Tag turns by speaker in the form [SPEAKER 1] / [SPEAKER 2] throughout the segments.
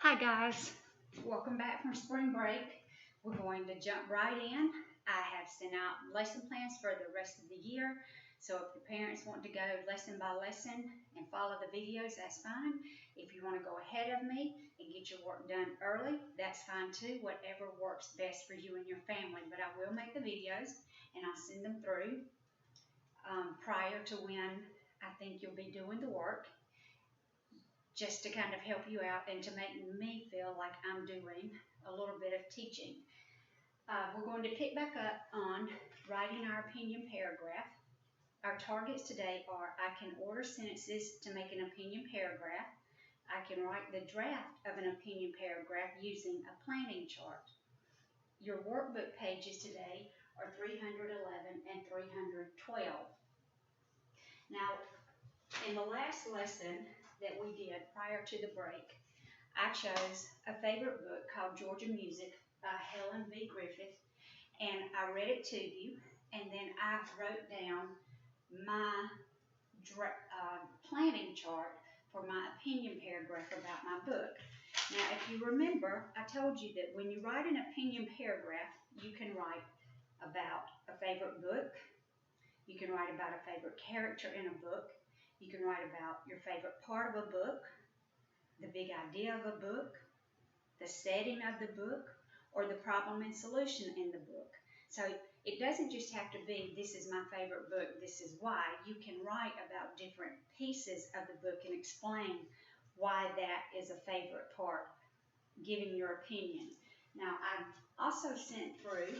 [SPEAKER 1] Hi guys, welcome back from spring break. We're going to jump right in. I have sent out lesson plans for the rest of the year. So if the parents want to go lesson by lesson and follow the videos, that's fine. If you want to go ahead of me and get your work done early, that's fine too. Whatever works best for you and your family. But I will make the videos and I'll send them through prior to when I think you'll be doing the work, just to kind of help you out and to make me feel like I'm doing a little bit of teaching. We're going to pick back up on writing our opinion paragraph. Our targets today are: I can order sentences to make an opinion paragraph. I can write the draft of an opinion paragraph using a planning chart. Your workbook pages today are 311 and 312. Now, in the last lesson that we did prior to the break, I chose a favorite book called Georgia Music by Helen V. Griffith, and I read it to you, and then I wrote down my planning chart for my opinion paragraph about my book. Now, if you remember, I told you that when you write an opinion paragraph, you can write about a favorite book, you can write about a favorite character in a book, you can write about your favorite part of a book, the big idea of a book, the setting of the book, or the problem and solution in the book. So it doesn't just have to be, this is my favorite book, this is why. You can write about different pieces of the book and explain why that is a favorite part, giving your opinion. Now, I've also sent through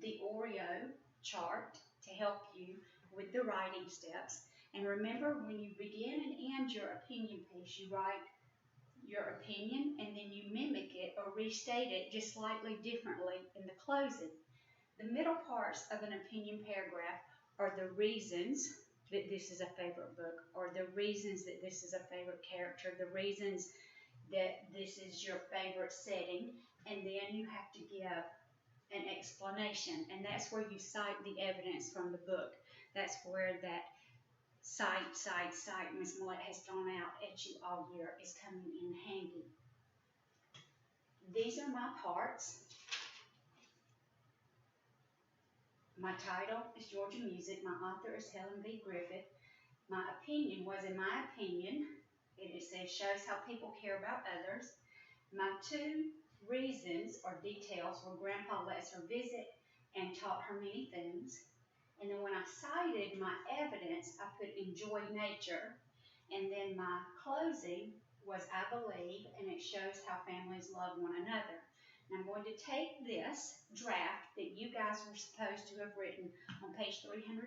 [SPEAKER 1] the Oreo chart to help you with the writing steps. And remember, when you begin and end your opinion piece, you write your opinion and then you mimic it or restate it just slightly differently in the closing. The middle parts of an opinion paragraph are the reasons that this is a favorite book, or the reasons that this is a favorite character, the reasons that this is your favorite setting, and then you have to give an explanation, and that's where you cite the evidence from the book. That's where that cite Miss Millette has thrown out at you all year is coming in handy. These are my parts. My title is Georgia Music. My author is Helen V. Griffith. My opinion was, in my opinion, it says shows how people care about others. My two reasons or details were Grandpa lets her visit and taught her many things. And then when I cited my evidence, I put enjoy nature. And then my closing was I believe, and it shows how families love one another. And I'm going to take this draft that you guys were supposed to have written on page 310,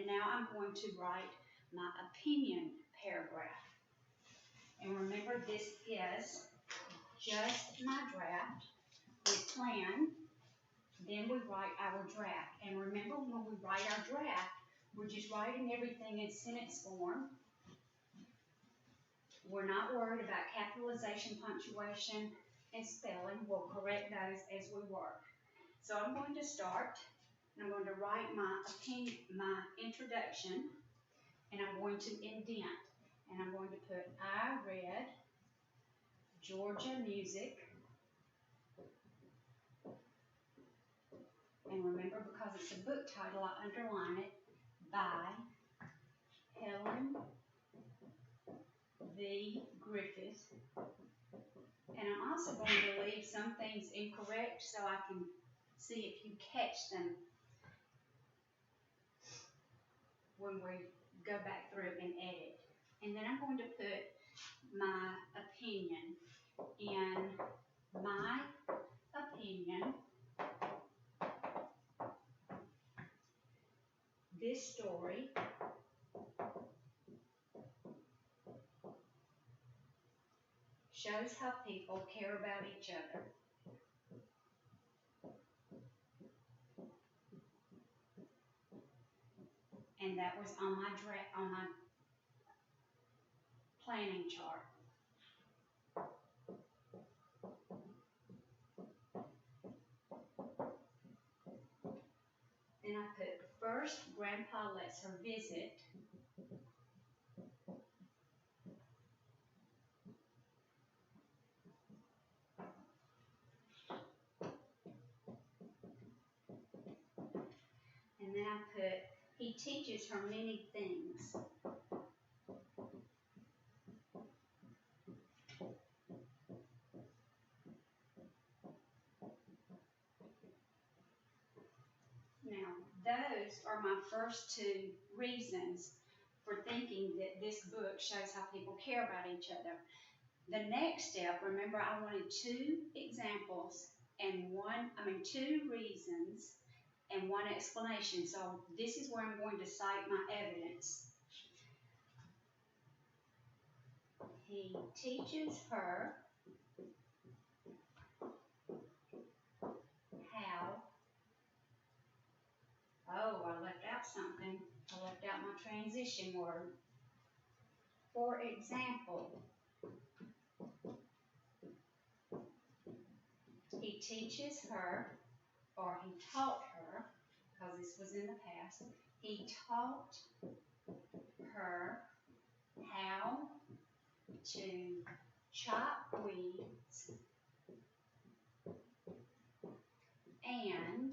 [SPEAKER 1] and now I'm going to write my opinion paragraph. And remember, this is just my draft. We plan, then we write our draft. And remember, when we write our draft, we're just writing everything in sentence form. We're not worried about capitalization, punctuation, and spelling. We'll correct those as we work. So I'm going to start, and I'm going to write my opinion, my introduction, and I'm going to indent. And I'm going to put, I read Georgia Music. And remember, because it's a book title, I underline it, by Helen V. Griffith. And I'm also going to leave some things incorrect so I can see if you catch them when we go back through and edit. And then I'm going to put my opinion. In my opinion, this story shows how people care about each other. And that was on my planning chart. Then I put, first, Grandpa lets her visit. then I put, he teaches her many things. Now, those are my first two reasons for thinking that this book shows how people care about each other. The next step, remember, I wanted two examples and two reasons and one explanation. So this is where I'm going to cite my evidence. He teaches her how, oh, I left out something. I left out my transition word. For example, he teaches her, or he taught her, because this was in the past, he taught her how to chop weeds and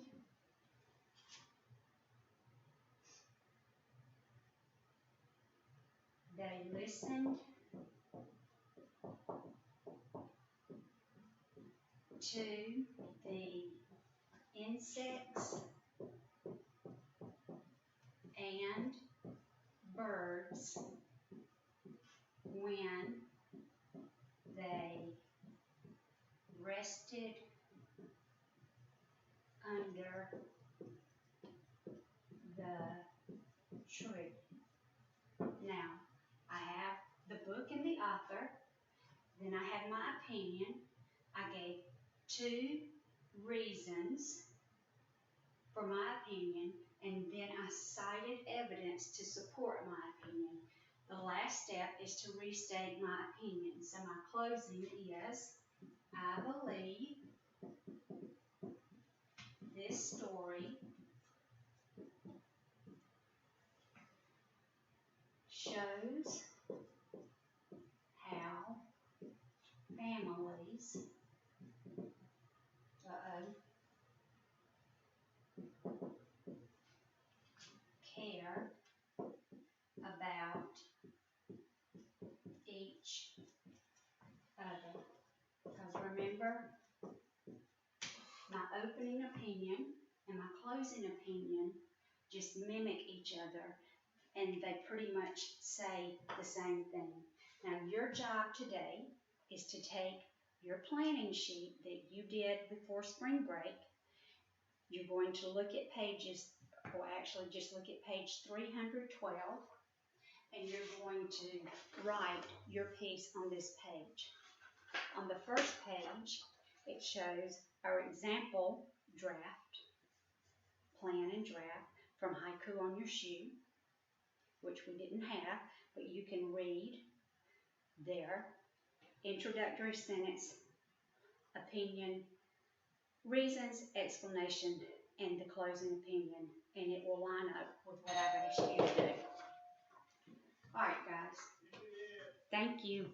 [SPEAKER 1] they listened to the insects and birds when they rested under the tree. Now, I have the book and the author, then I have my opinion. I gave two reasons for my opinion, and then I cited evidence to support my opinion. The last step is to restate my opinion. So my closing is, I believe this story shows how families care about each other. Because remember, my opening opinion and my closing opinion just mimic each other, and they pretty much say the same thing. Now, your job today is to take your planning sheet that you did before spring break. You're going to look at pages, or actually just look at page 312, and you're going to write your piece on this page. On the first page, it shows our example draft, plan and draft from Haiku on Your Shoe, which we didn't have, but you can read there. Introductory sentence, opinion, reasons, explanation, and the closing opinion, and it will line up with what I've asked you to do. All right, guys. Thank you.